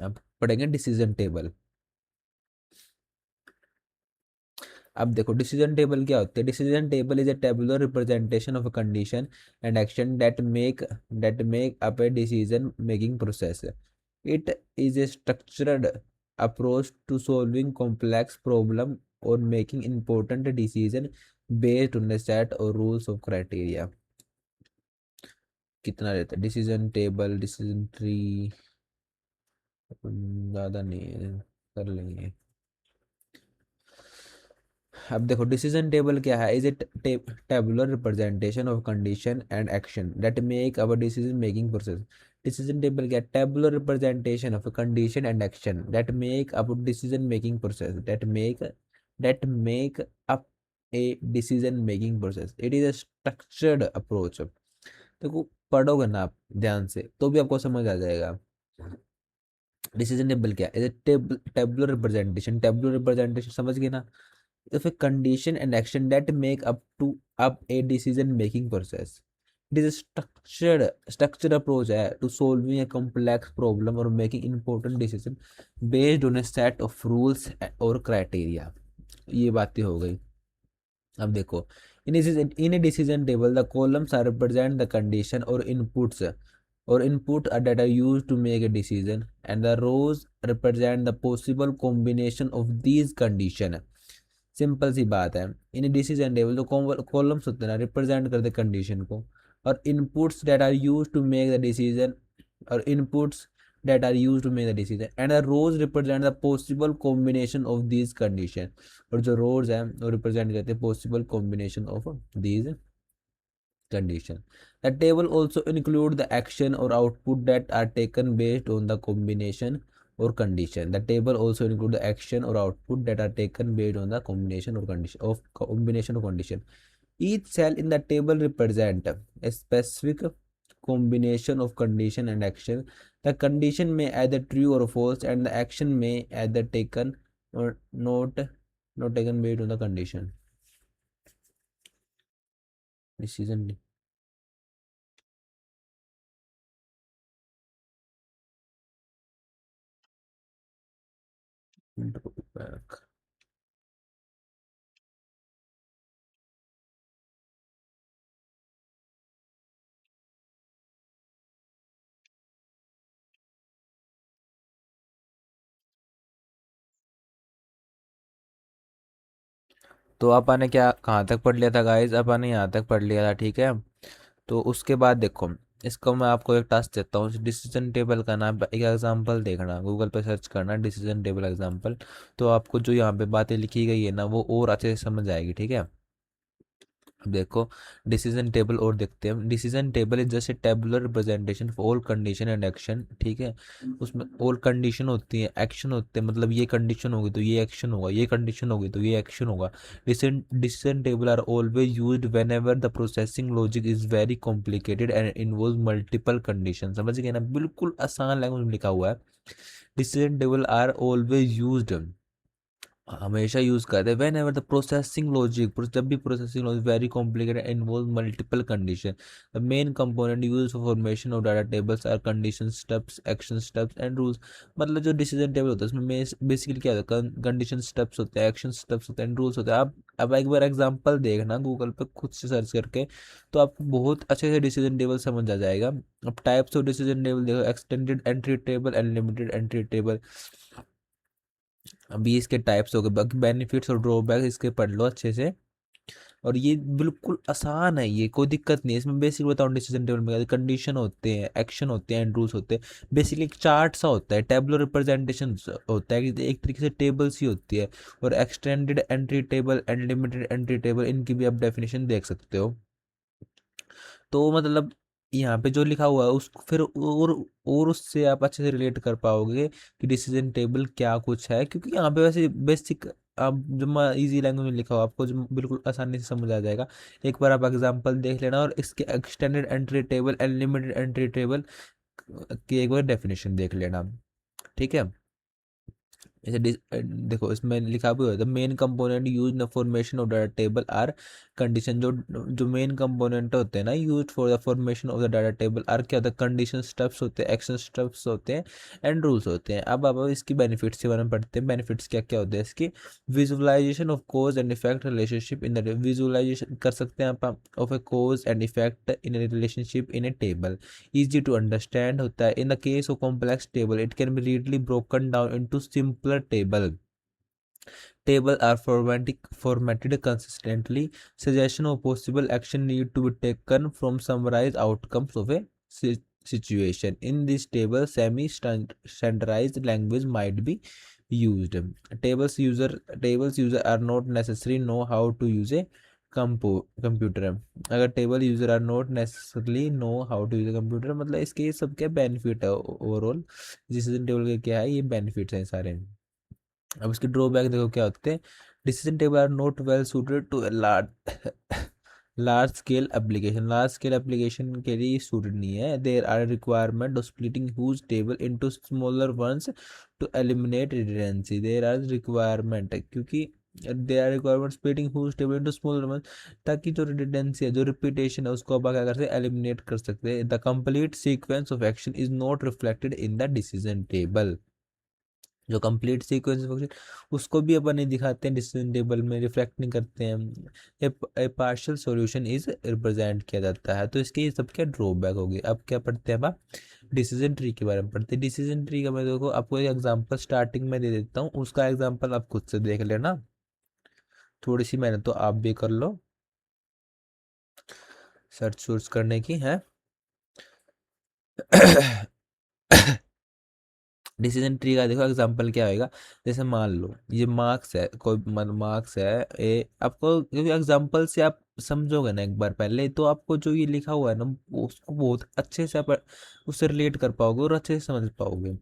अब पढ़ेंगे decision table. अब देखो डिसीजन टेबल क्या होते हैं। Decision table is a tabular representation of a condition and action that make up a decision making process. It is a structured approach to solving complex problem और making important decision based on the set or rules of criteria. कितना रहता है decision table, decision tree? ज़्यादा नहीं है, कर लेंगे। अब देखो डिसीजन टेबल क्या है। Is it tabular representation of condition and action that make our decision making process. Decision table क्या? Tabular representation of condition and action that make up decision making process that make up a decision making process. It is a structured approach. देखो पढ़ोगे ना आप ध्यान से तो भी आपको समझ आ जाएगा। डिसीजन टेबल क्या है? Tabular representation. टेबुलर रिप्रेजेंटेशन समझ गए ना? if a condition and action that make up a decision making process. It is a structured approach है to solving a complex problem or making important decision based on a set of rules or criteria. ये बातें हो गई। अब देखो in a decision table the columns are represent the condition or inputs or input that are used to make a decision and the rows represent the possible combination of these condition। Simple सी बात है। इन decision table जो columns होते हैं ना represent करते condition को, और inputs that are use to make the decision और inputs that are use to make the decision and the rows represent the possible combination of these condition. और जो रोज हैं वो रिप्रेजेंट करते हैं possible combination of these condition. The table also include the action or output that are taken based on the combination or condition. The table also include the action or output that are taken based on the combination or condition. Each cell in the table represent a specific combination of condition and action. The condition may either true or false, and the action may either taken or not taken based on the condition. Decision. Back. तो अपन ने क्या कहाँ तक पढ़ लिया था guys? अपन ने यहाँ तक पढ़ लिया था, ठीक है। तो उसके बाद देखो इसको मैं आपको एक टास्क देता हूँ। डिसीजन टेबल का नाम एक एग्जांपल देखना, गूगल पे सर्च करना डिसीजन टेबल एग्जांपल। तो आपको जो यहाँ पे बातें लिखी गई है ना वो और अच्छे से समझ आएगी, ठीक है। अब देखो डिसीजन टेबल और देखते हैं। Decision table is just a tabular representation for all condition and action, ठीक है। उसमें ऑल कंडीशन होती है, एक्शन होते हैं, मतलब ये कंडीशन होगी तो ये एक्शन होगा, ये कंडीशन होगी तो ये एक्शन होगा। Decision table are always used whenever the processing logic is very complicated and involve multiple condition. समझ गए ना? बिल्कुल आसान लैंग्वेज में लिखा हुआ है। Decision table are always used, हमेशा यूज करते हैं whenever the processing logic, जब भी processing logic very complicated involve multiple condition. The main component use for formation of data tables are condition steps, action steps and rules. मतलब जो decision table होता है उसमें basically क्या होता है, कंडीशन स्टेप्स होते हैं, एक्शन स्टेप्स होते हैं, रूल्स होते हैं। अब एक बार एग्जांपल देखना गूगल पे खुद से सर्च करके, तो आपको बहुत अच्छे से डिसीजन टेबल समझ आ जाएगा। अब टाइप्स ऑफ डिसीजन टेबल देखो, extended entry table and limited entry table. अभी इसके टाइप्स हो गए, बाकी बेनिफिट्स और ड्रॉबैक इसके पढ़ लो अच्छे से। और ये बिल्कुल आसान है, ये कोई दिक्कत नहीं है इसमें। बेसिक बताऊँ डिसीजन टेबल में कंडीशन होते हैं, एक्शन होते हैं एंड रूल्स होते हैं। बेसिकली एक चार्ट सा होता है, टेबुलर रिप्रेजेंटेशन होता है कि एक तरीके से टेबल सी होती है। और extended entry table and limited entry table, इनकी भी आप डेफिनेशन देख सकते हो। तो मतलब यहाँ पे जो लिखा हुआ है उसको फिर और उससे आप अच्छे से रिलेट कर पाओगे कि डिसीजन टेबल क्या कुछ है, क्योंकि यहाँ पे वैसे बेसिक आप जो इजी लैंग्वेज में लिखा हुआ आपको जो बिल्कुल आसानी से समझ आ जाएगा। एक बार आप एग्जांपल देख लेना और इसके extended entry table and limited entry table की एक बार डेफिनेशन देख लेना, ठीक है। जैसे देखो इसमें लिखा भी होता है main component use in formation of data table are condition. जो जो मेन कंपोनेंट होते हैं ना use for the formation of the data table are क्या होता है, कंडीशन स्टेप्स होते हैं, एक्शन स्टेप्स होते हैं एंड रूल्स होते हैं। अब इसकी बेनिफिट्स के बारे में पढ़ते हैं। बेनिफिट्स क्या क्या होते हैं इसकी। Visualization of cause and effect relationship in the visualization कर सकते हैं आप of a cause and effect in a relationship in a table, easy to understand होता है। in the case of complex table it can be readily broken down into simpler table are formatted consistently. Suggestion of possible action need to be taken from summarize outcomes of a situation. In this table semi standardized language might be used. Tables user are not necessarily know how to use a computer। अगर table user are not necessarily know how to use a computer, मतलब इसके ये सब क्या benefit है overall. Decision table के क्या है, ये बेनिफिट्स हैं सारे। अब इसके ड्रॉबैक देखो क्या होते हैं। Decision table are not well suited to large scale application. Large scale application के लिए सूटेड नहीं है। There are requirement of splitting huge table into smaller ones to eliminate redundancy. There are requirement क्योंकि they are requirement splitting huge table into smaller ones, ताकि जो redundancy है, जो repetition है, उसको आप क्या कर सकते हैं, एलिमिनेट कर सकते हैं। The complete sequence of action is not reflected in the decision table. जो कंप्लीट सीक्वेंस फंक्शन उसको भी अपन नहीं दिखाते हैं, डिसीजन टेबल में रिफ्लेक्ट नहीं करते हैं। ए पार्शियल सॉल्यूशन इज रिप्रेजेंट किया जाता है। तो इसके ये सब क्या ड्रॉबैक होगी। अब क्या पढ़ते हैं अब डिसीजन ट्री के बारे में पढ़ते हैं। डिसीजन ट्री का मैं देखो आपको एक एग्जांपल स्टार्टिंग में दे देता हूँ, उसका एग्जांपल आप खुद से देख लेना। थोड़ी सी मेहनत तो आप भी कर लो सर्च सोर्च करने की है। डिसीजन ट्री का देखो एग्जांपल क्या होएगा। जैसे मान लो ये मार्क्स है, कोई मार्क्स है ए, आपको क्योंकि एग्जांपल से आप समझोगे ना एक बार पहले, तो आपको जो ये लिखा हुआ है ना उसको बहुत अच्छे से आप उससे रिलेट कर पाओगे और अच्छे से समझ पाओगे।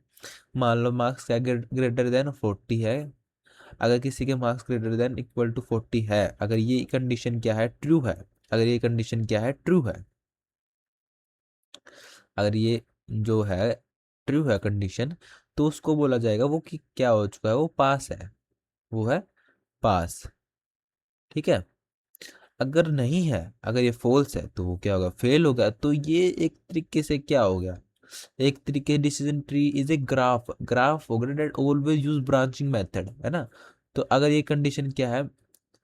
मान लो मार्क्स है ग्रेटर देन 40 है। अगर किसी के marks greater than equal to 40 है, अगर ये कंडीशन क्या है, ट्रू है। अगर ये कंडीशन क्या है, ट्रू है। अगर ये जो है ट्रू है कंडीशन, तो उसको बोला जाएगा वो कि क्या हो चुका है, वो पास है, वो है पास। ठीक है। अगर नहीं है, अगर ये फॉल्स है, तो वो क्या होगा, फेल होगा। तो ये एक तरीके से क्या हो गया, एक तरीके decision tree is a graph हो गया that always use branching method, है ना। तो अगर ये कंडीशन क्या है,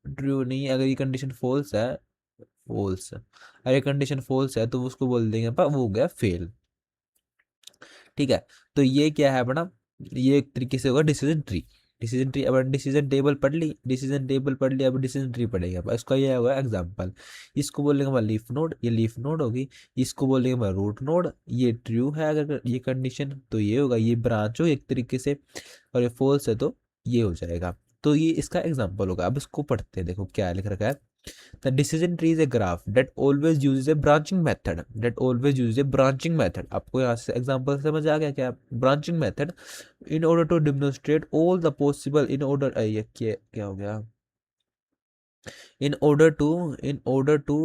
ट्रू नहीं, अगर ये कंडीशन फॉल्स है, फॉल्स, अगर ये कंडीशन फॉल्स है तो उसको बोल देंगे वो हो गया फेल। ठीक है। तो ये क्या है अपना, ये एक तरीके से होगा डिसीजन ट्री। डिसीजन ट्री, अब डिसीजन टेबल पढ़ ली, डिसीजन टेबल पढ़ लिया, अब डिसीजन ट्री पढ़ेगा। अब इसका ये होगा एग्जांपल। इसको बोलेंगे मैं लीफ नोड, ये लीफ नोड होगी। इसको बोलेंगे मैं रूट नोड, ये ट्रू है अगर ये कंडीशन, तो ये होगा, ये ब्रांच हो एक तरीके से। और ये फॉल्स है तो ये हो जाएगा। तो ये इसका एग्जाम्पल होगा। अब इसको पढ़ते हैं, देखो क्या लिख रखा है। The decision tree is a graph that always uses a branching method. That always uses a branching method. आपको यहाँ से एग्जाम्पल समझ आ गया क्या, branching method. In order to demonstrate all the possible, in order ये क्या हो गया, in order to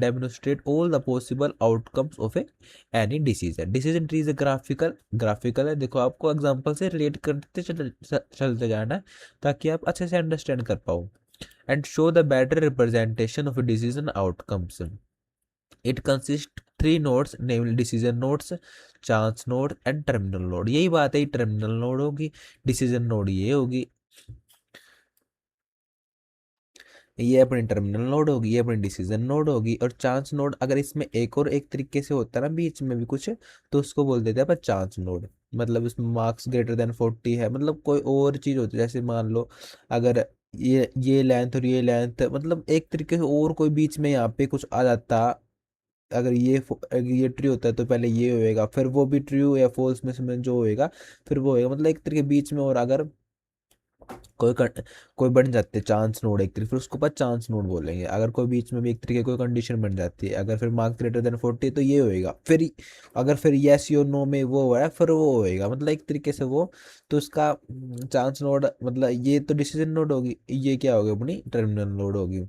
demonstrate all the possible outcomes of a any decision tree is a graphical है। देखो आपको एग्जांपल से रिलेट करते चलते जाना है, ताकि आप अच्छे से अंडरस्टैंड कर पाओ। and show the better representation of decision outcomes. It consists three nodes, namely decision nodes, chance node and terminal node। यही बात है, टर्मिनल नोड होगी, डिसीजन नोड ये होगी, ये अपनी टर्मिनल नोड होगी, ये अपनी डिसीजन नोड होगी। और चांस नोड अगर इसमें एक और एक तरीके से होता है ना बीच में भी कुछ, तो उसको बोल देते हैं अपन चांस नोड। मतलब इसमें मार्क्स ग्रेटर देन 40 है, मतलब कोई और चीज़ होती है। जैसे मान लो अगर ये लेंथ और ये लेंथ, मतलब एक तरीके से और कोई बीच में यहाँ पे कुछ आ जाता। अगर ये ट्रू होता है तो पहले ये होएगा, फिर वो भी ट्रू या फॉल्स में जो होएगा फिर वो होएगा, मतलब एक तरीके बीच में। और अगर कोई कोई बन जाते हैं चांस नोड एक तरीके, फिर उसको बाद चांस नोड बोलेंगे। अगर कोई बीच में भी एक तरीके कोई कंडीशन बन जाती है, अगर फिर मार्क्स ग्रेटर देन 40 तो ये होएगा, फिर अगर फिर यस यो नो में वो हो रहा है फिर वो होएगा, मतलब एक तरीके से वो। तो उसका चांस नोड, मतलब ये तो डिसीजन नोड होगी, ये क्या होगी अपनी टर्मिनल नोड होगी।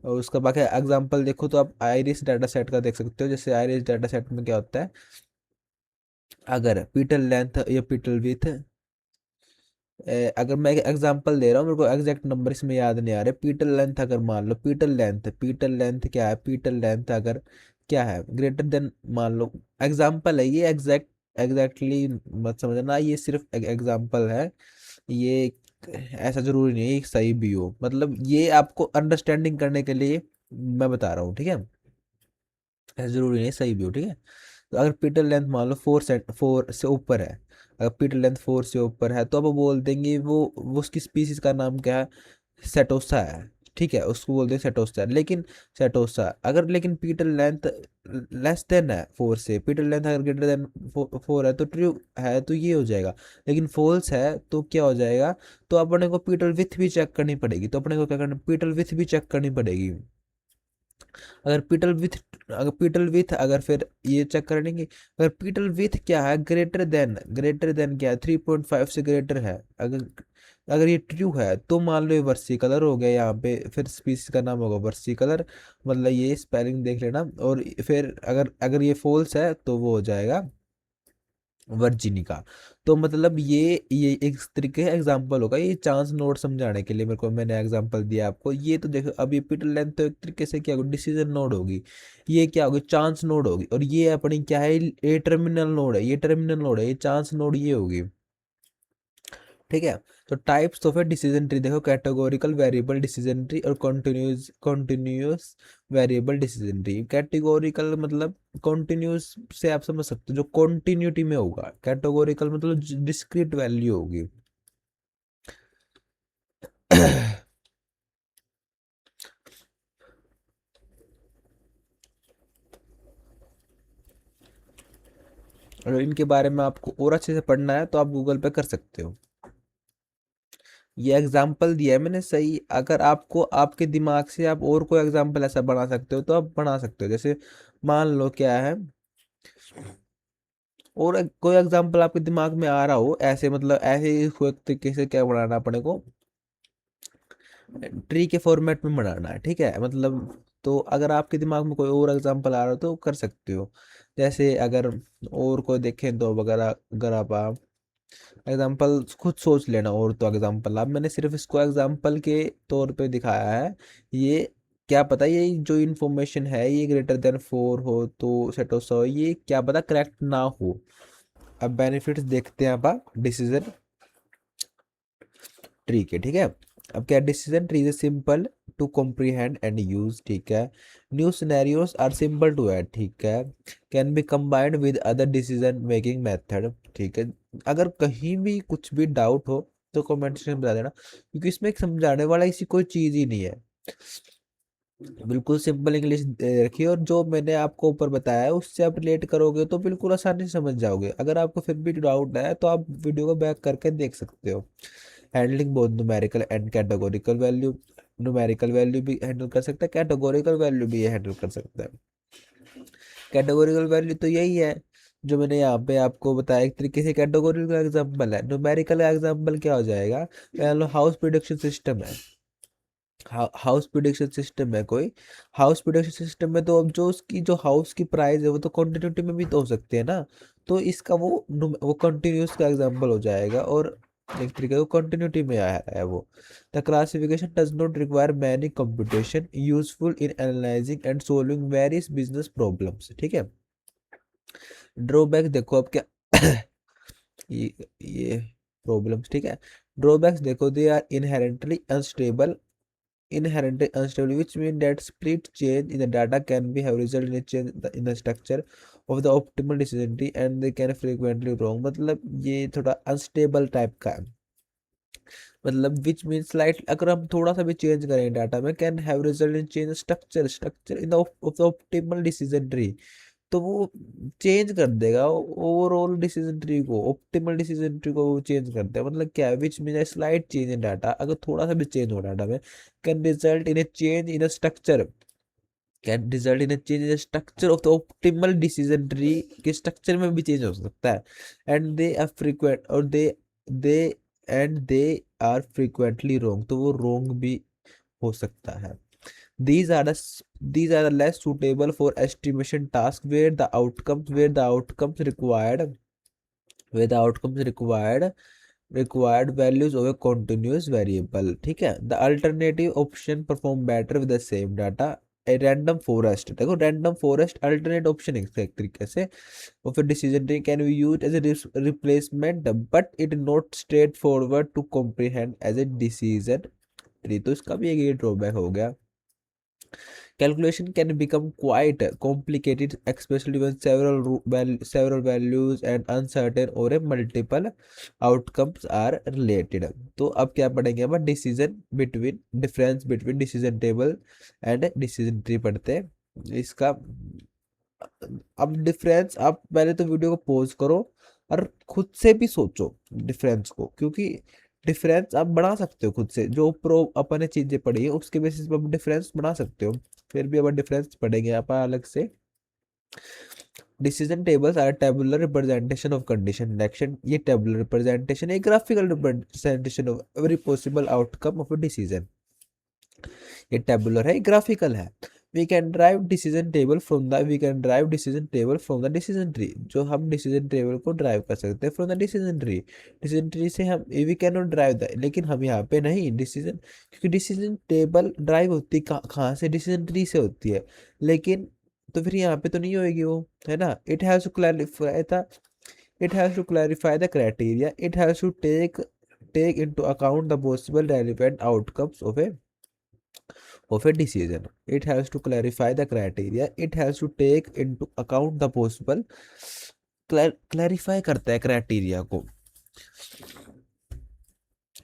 और उसका बाकी एग्जांपल देखो तो आप आइरिस डाटा सेट का देख सकते हो। जैसे आइरिस डाटा सेट में क्या होता है, अगर पीटल लेंथ या पीटल विथ अगर मैं एक एग्जांपल दे रहा हूँ, मेरे को एग्जैक्ट नंबर इसमें याद नहीं आ रहे। पीटर लेंथ अगर मान लो, पीटर लेंथ क्या है, पीटर लेंथ अगर क्या है ग्रेटर देन, मान लो एग्जांपल है ये, एग्जैक्टली मत समझना, ये सिर्फ एग्जांपल है। ये ऐसा जरूरी नहीं है ये सही भी हो, मतलब ये आपको अंडरस्टैंडिंग करने के लिए मैं बता रहा हूँ, ठीक है। ऐसा जरूरी नहीं है सही भी हो, ठीक है। तो अगर पीटर लेंथ मान लो 4 से ऊपर है, अगर पीटर लेंथ 4 से ऊपर है, तो अब वो बोल देंगे वो उसकी स्पीसीज का नाम क्या है, सेटोसा है, ठीक है, उसको बोलते हैं सेटोसा। लेकिन सेटोसा अगर, लेकिन पीटर लेंथ लेस देन है 4 से, पीटर लेंथ अगर ग्रेटर देन 4 है तो ट्रू है, तो ये हो जाएगा। लेकिन फॉल्स है तो क्या हो जाएगा, तो अपने को पीटर विथ भी चेक करनी पड़ेगी, तो अपने को क्या करना, पीटर विथ भी चेक करनी पड़ेगी। अगर पीटल विथ, अगर पीटल विथ अगर फिर ये चेक करेंगे, अगर पीटल विथ क्या है, ग्रेटर देन क्या है, 3.5 से ग्रेटर है, अगर अगर ये ट्रू है तो मान लो ये वर्सी कलर हो गया, यहाँ पे फिर स्पीसीज का नाम होगा वर्सी कलर, मतलब ये स्पेलिंग देख लेना। और फिर अगर अगर ये फॉल्स है तो वो हो जाएगा वर्जिनिका। तो मतलब ये एक तरीके का एग्जांपल होगा, ये चांस नोड समझाने के लिए मेरे को मैंने एग्जांपल दिया आपको। ये तो देखो अभी पीटर लेंथ तो एक तरीके से क्या होगी, डिसीजन नोड होगी, ये क्या होगी, चांस नोड होगी। और ये अपनी क्या है, ये टर्मिनल नोड है, ये टर्मिनल नोड है, ये चांस नोड ये होगी, ठीक है। तो types of a decision tree देखो, कैटेगोरिकल वेरिएबल डिसीजन ट्री और continuous variable decision tree. Categorical मतलब कॉन्टिन्यूस से आप समझ सकते हो जो कॉन्टिन्यूटी में होगा, कैटेगोरिकल मतलब डिस्क्रीट वैल्यू होगी। अगर इनके बारे में आपको और अच्छे से पढ़ना है तो आप गूगल पे कर सकते हो। ये एग्जाम्पल दिया है मैंने सही, अगर आपको आपके दिमाग से आप और कोई एग्जाम्पल ऐसा बना सकते हो तो आप बना सकते हो। जैसे मान लो क्या है, और कोई एग्जांपल आपके दिमाग में आ रहा हो ऐसे, मतलब ऐसे ही हुए तरीके से क्या बनाना अपने को, ट्री के फॉर्मेट में बनाना है, ठीक है। मतलब तो अगर आपके दिमाग में कोई और एग्जांपल आ रहा हो तो कर सकते हो। जैसे अगर और कोई देखें तो वगैरह, अगर आप एग्जांपल खुद सोच लेना, और तो एग्जांपल अब मैंने सिर्फ इसको एग्जांपल के तौर पे दिखाया है। ये क्या पता ये जो इन्फॉर्मेशन है ये ग्रेटर देन 4 हो तो सेटोसा हो, ये क्या पता करेक्ट ना हो। अब बेनिफिट्स देखते हैं आप डिसीजन ट्री के, ठीक है। अब क्या, decision tree is simple to comprehend and use, ठीक है। New scenarios are simple to add, ठीक है। Can be combined with other decision making method, ठीक है। अगर कहीं भी कुछ भी डाउट हो तो कमेंट सेक्शन में बता देना, क्योंकि इसमें एक समझाने वाला ऐसी कोई चीज ही नहीं है, बिल्कुल सिंपल इंग्लिश दे रखी है। और जो मैंने आपको ऊपर बताया है उससे आप रिलेट करोगे तो बिल्कुल आसानी से समझ जाओगे। अगर आपको फिर भी डाउट है तो आप वीडियो को बैक करके देख सकते हो। Handling both numerical and categorical value, numerical value भी हैंडल कर सकता है, कैटेगोरिकल वैल्यू भी ये हैंडल कर सकता है। कैटेगोरिकल वैल्यू तो यही है जो मैंने यहाँ पे आपको बताया, एक तरीके से कैटेगोरिकल एग्जांपल है। न्यूमेरिकल एग्जांपल क्या हो जाएगा, मान लो हाउस प्रिडिक्शन सिस्टम है, हाउस प्रिडिक्शन सिस्टम है कोई, हाउस प्रिडिक्शन सिस्टम में तो अब जो उसकी जो हाउस की प्राइस है वो तो कंटिन्यूटी में भी तो हो सकती है ना, तो इसका वो कंटिन्यूस का एग्जांपल हो जाएगा। और एक तरीके से कंटिन्यूटी में आ रहा है वो। The classification does not require many computation, useful in analysing and solving various business problems, ठीक है। ड्रॉबैक देखो अब क्या, ये प्रॉब्लम्स, ठीक है। ड्रॉबैक्स देखो, they are inherently unstable, which means that split change in the data can be have result in a change in the structure of the optimal decision tree and they can frequently wrong, मतलब ये थोड़ा unstable type का है। मतलब which mean slight, अगर हम थोड़ा सा भी चेंज करें डाटा में, can have result in change structure in the optimal decision tree, तो वो चेंज कर देगा ओवरऑल डिसीजन ट्री को, ऑप्टिमल डिसीजन ट्री को वो चेंज करता है। मतलब क्या है, which mean slight change in data, अगर थोड़ा सा भी चेंज हो डाटा में, can result in A change in structure, can result in change in structure of the optimal decision tree, के स्ट्रक्चर में भी चेंज हो सकता है। एंड दे आर फ्रीक्वेंट, और दे दे आर फ्रीक्वेंटली रॉन्ग, तो वो रॉन्ग भी हो सकता है। these are the these are the less suitable for estimation task where the outcomes required required values of a continuous variable. ठीक है, the alternative option perform better with the same data. A random forest, देखो random forest alternate option है एक तरीके से of a decision tree can be used as a replacement, but it not straightforward to comprehend as a decision tree. तो इसका भी एक ये ड्रॉबैक हो गया. Calculation can become quite complicated, especially when several values and uncertain or a multiple outcomes are related. तो अब क्या पढ़ेंगे हम decision between difference between decision table and decision tree पढ़ते हैं इसका. अब डिफरेंस, आप पहले तो वीडियो को पॉज करो और खुद से भी सोचो डिफरेंस को, क्योंकि डिफरेंस आप बना सकते हो खुद से. जो प्रो अपन ने चीजें पढ़ी है उसके बेसिस पर आप डिफरेंस बना सकते हो. फिर भी अब डिफरेंस पढ़ेंगे आप अलग से. Decision tables are tabular representation of condition action. ये टेबुलर रिप्रेजेंटेशन है, graphical representation of every possible outcome of a decision. ये टेबुलर है, ग्राफिकल है. We can derive decision table from the decision tree. जो हम डिसीजन टेबल को derive कर सकते हैं from the decision tree. Decision tree से हम we can not derive the, लेकिन हम यहाँ पे नहीं डिसीजन, क्योंकि डिसीजन टेबल ड्राइव होती है कहाँ से, डिसीजन ट्री से होती है. लेकिन तो फिर यहाँ पे तो नहीं होएगी वो, है ना. It has to clarify the criteria. It has to take into account the possible relevant outcomes of a decision. It has to clarify the criteria. It has to take into account the possible. clarify करता है criteria को.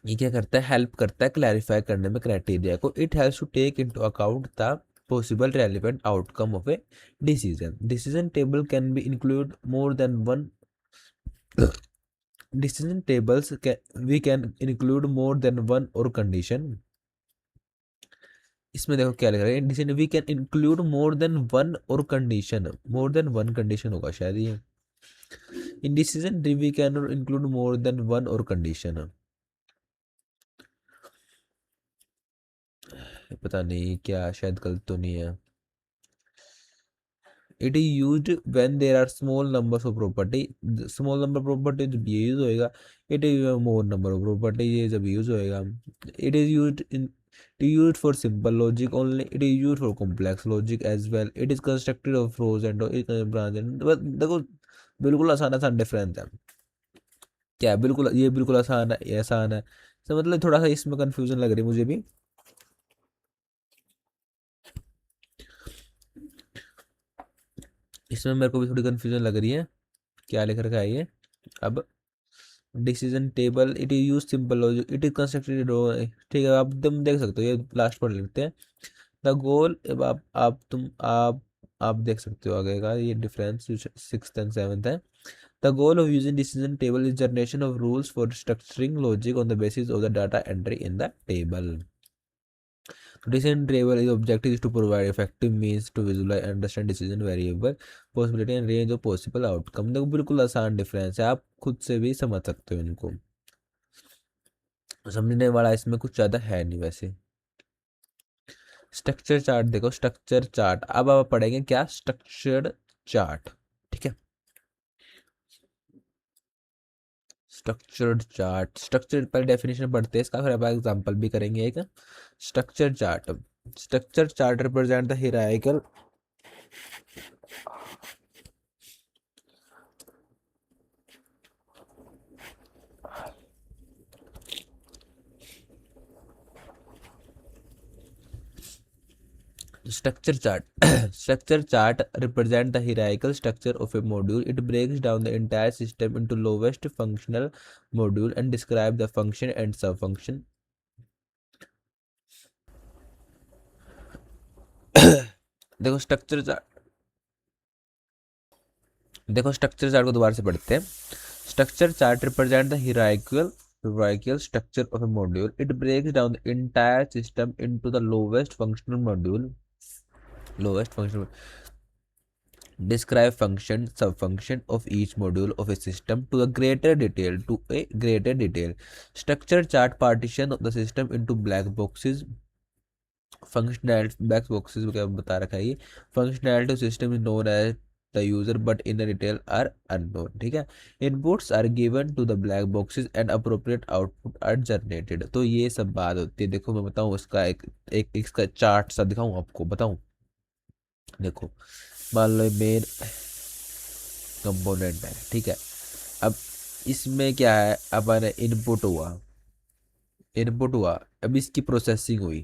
ये क्या करता है, help करता है clarify करने में क्राइटेरिया को. It has to take into account the possible relevant outcome of a decision. Decision table can be include more than one. Decision tables we can include more than one or condition. इसमें देखो क्या लिख रहा है, decision we can include more than one or condition. More than one condition होगा शायद ये. In decision we can include more than one or condition. पता नहीं क्या, शायद गलत तो नहीं है. It is used when there are small numbers of property. Small number property जब ये यूज होएगा. It is more number of property ये जब यूज होएगा. It is used in used for simple logic only. It is used for complex logic as well. It is constructed of rows and branches. देखो बिल्कुल आसान आसान difference है. क्या है, बिल्कुल ये बिल्कुल आसान है, ये आसान है. तो मतलब थोड़ा सा इसमें कंफ्यूजन लग रही है मुझे भी. इसमें मेरे को भी थोड़ी कंफ्यूजन लग रही है. क्या लिख रखा है ये. अब decision table it is use simple logic. It is constructed. ठीक है, आप तुम देख सकते हो, ये लास्ट पर लिखते हैं द गोल. अब आप देख सकते हो आगे का ये डिफरेंस 6th and 7th है. The goal of using decision table is generation of rules for structuring logic on the basis of the data entry in the table. Decision table is objective is to provide effective means to visualize and understand decision variable possibility and range of possible outcome. देखो बिल्कुल आसान difference है, आप खुद से भी समझ सकते हो इनको. समझने वाला इसमें कुछ ज़्यादा है नहीं वैसे. स्ट्रक्चर चार्ट देखो, स्ट्रक्चर चार्ट. अब आप पढ़ेंगे क्या, स्ट्रक्चर्ड चार्ट. ठीक है, स्ट्रक्चर्ड चार्ट. स्ट्रक्चर पर डेफिनेशन पढ़ते हैं इसका, फिर आप एग्जांपल भी करेंगे एक. Structure chart. Structure chart represent the hierarchical. Structure chart. Structure chart represent the hierarchical structure of a module. It breaks down the entire system into lowest functional module and describe the function and subfunction. देखो structure chart, देखो structure chart को दोबारा से पढ़ते हैं. Structure chart represent the hierarchical structure of a module. It breaks down the entire system into the lowest functional module. Describe function subfunction of each module of a system to a greater detail. Structure chart partition of the system into black boxes. Functional black boxes क्या बता रखा है ये. Functionality of system is known as the user but in detail are unknown. ठीक है, inputs are given to the black boxes and appropriate output are generated. तो ये सब बात होती है। देखो मैं बताऊं उसका एक इसका चार्ट सा दिखाऊं आपको, बताऊं। देखो मान लो मेन कंपोनेंट है, ठीक है। अब इसमें क्या है, अपन इनपुट हुआ, अब इसकी प्रोसेसिंग हुई,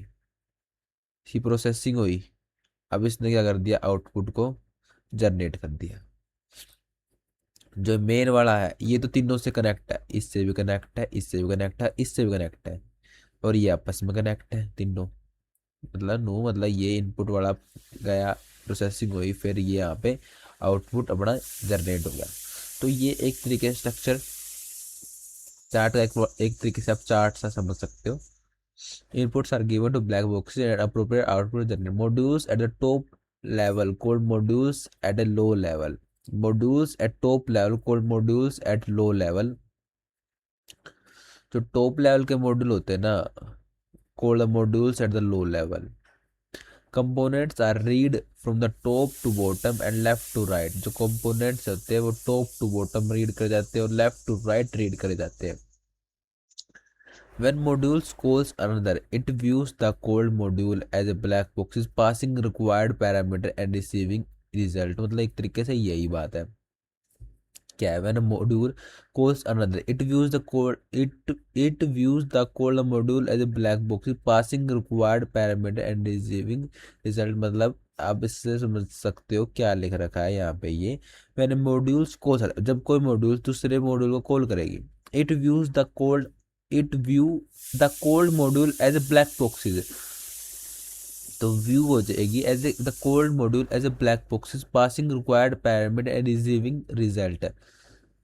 इसकी प्रोसेसिंग हुई। अब इसने क्या कर दिया, आउटपुट को जनरेट कर दिया। जो मेन वाला है ये तो तीनों से कनेक्ट है, इससे भी कनेक्ट है, इससे भी कनेक्ट है, इससे भी कनेक्ट है, और ये आपस में कनेक्ट है तीनों। मतलब ये इनपुट वाला गया, प्रोसेसिंग हुई, फिर ये यहाँ पे आउटपुट अपना जनरेट हो गया। तो ये एक तरीके से स्ट्रक्चर चार्ट का एक तरीके से आप चार्ट सा समझ सकते हो। Inputs are given to black boxes and appropriate output generate. Modules at the top level called modules at a low level. Modules at top level called modules at low level. जो top level के module होते हैं ना, called the modules at the low level. Components are read from the top to bottom and left to right. जो components होते हैं वो top to bottom read करे जाते हैं और left to right read करे जाते हैं। When modules calls another, it views the called module as a black box is passing required parameter and receiving result। मतलब एक तरीके से यही बात है। क्या है, when a module calls another, it views the called module as a black box is passing required parameter and receiving result। मतलब आप इससे समझ सकते हो क्या लिख रखा है यहाँ पे ये। when a modules calls, जब कोई मॉड्यूल दूसरे मॉड्यूल को कॉल करेगी, it views the called it view the cold module as a black boxes। तो व्यू हो जाएगी as a the called module as a black boxes passing required parameter and receiving result.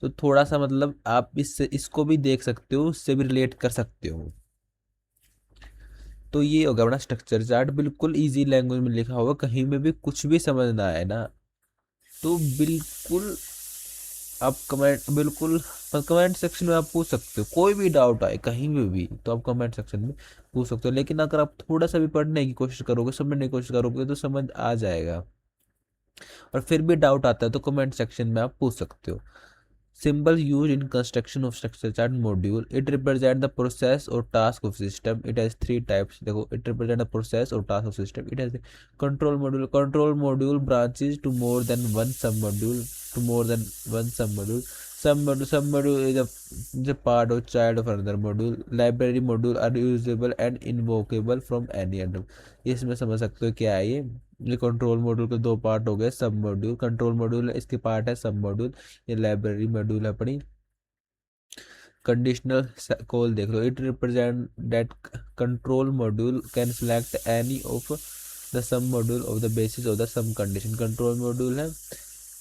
तो थोड़ा सा मतलब आप इससे इसको भी देख सकते हो, उससे भी रिलेट कर सकते हो। तो ये होगा अपना स्ट्रक्चर चार्ट, बिल्कुल इजी लैंग्वेज में लिखा होगा, कहीं में भी कुछ भी समझना है ना तो बिल्कुल आप कमेंट सेक्शन में आप पूछ सकते हो। कोई भी डाउट आए कहीं भी तो आप कमेंट सेक्शन में पूछ सकते हो। लेकिन अगर आप थोड़ा सा भी पढ़ने की कोशिश करोगे, समझने की कोशिश करोगे तो समझ आ जाएगा। और फिर भी डाउट आता है तो कमेंट सेक्शन में आप पूछ सकते हो। Symbol used in construction of structure chart module. It represents the process or task of system. It has three types. देखो, it represents the process or task of system. It has a control module. Control module branches to more than one submodule. To more than one submodule. Submodule is a part or child of another module. Library module are usable and invocable from any other। इसमें समझ सकते हो क्या है ये control module के दो part हो गए। सब मॉड्यूल कंट्रोल मॉड्यूल इसके पार्ट है, सब मॉड्यूल ये लाइब्रेरी मॉड्यूल अपनी। कंडीशनल कॉल देख लो, it represent that control module can select any of the sub module of the basis of the some condition. Control module है,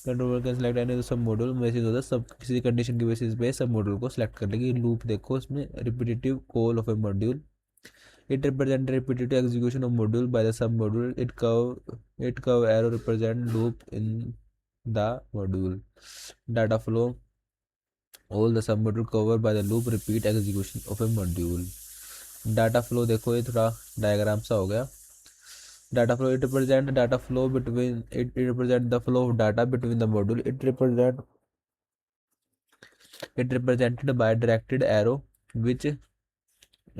control can select any of the sub module basis of the sub, किसी condition के basis पे सब module को select करने की loop देखो इसमें। Repetitive call of A module, it represents repetitive execution of module by the sub module। it curve arrow represent loop in the module। data flow, all the sub module covered by the loop repeat execution of a module। data flow देखो ये थोड़ा diagram सा हो गया। data flow, it represent data flow between it represent the flow of data between the module। it represented by directed arrow which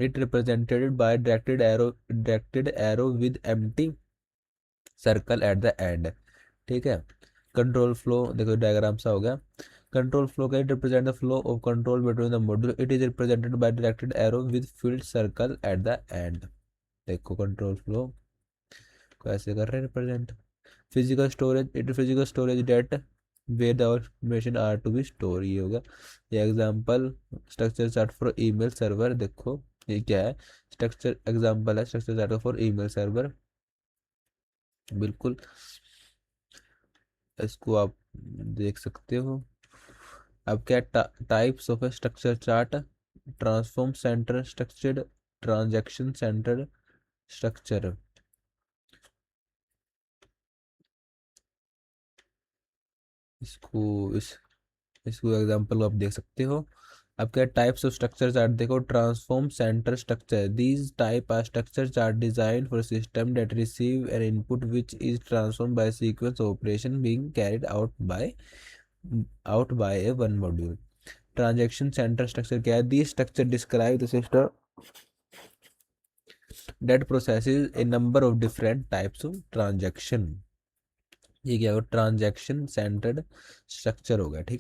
it represented by directed arrow with empty circle at the end. ठीक है, control flow देखो diagram सा हो गया। Control flow का it represent the flow of control between the module. It is represented by directed arrow with filled circle at the end. देखो control flow को ऐसे कर रहे हैं represent. Physical storage data where the information are to be store, ये होगा। ये example structure chart for email server. देखो ये क्या है, स्ट्रक्चर एग्जांपल है structure chart for email server. बिल्कुल इसको आप देख सकते हो। अब क्या, types of A structure chart, transform centre structured, transaction center structure. इसको इस इसको एग्जांपल आप देख सकते हो। अब क्या टाइप्स ऑफ स्ट्रक्चर चार्ट देखो, transform center structure, these type are structure chart design for system that receive an input which is transform by sequence operation being carried out by a one module. Transaction center structure क्या है, these structure describe the system that processes a number of different types of transaction. ये क्या होगा, transaction centred structure होगा, ठीक है।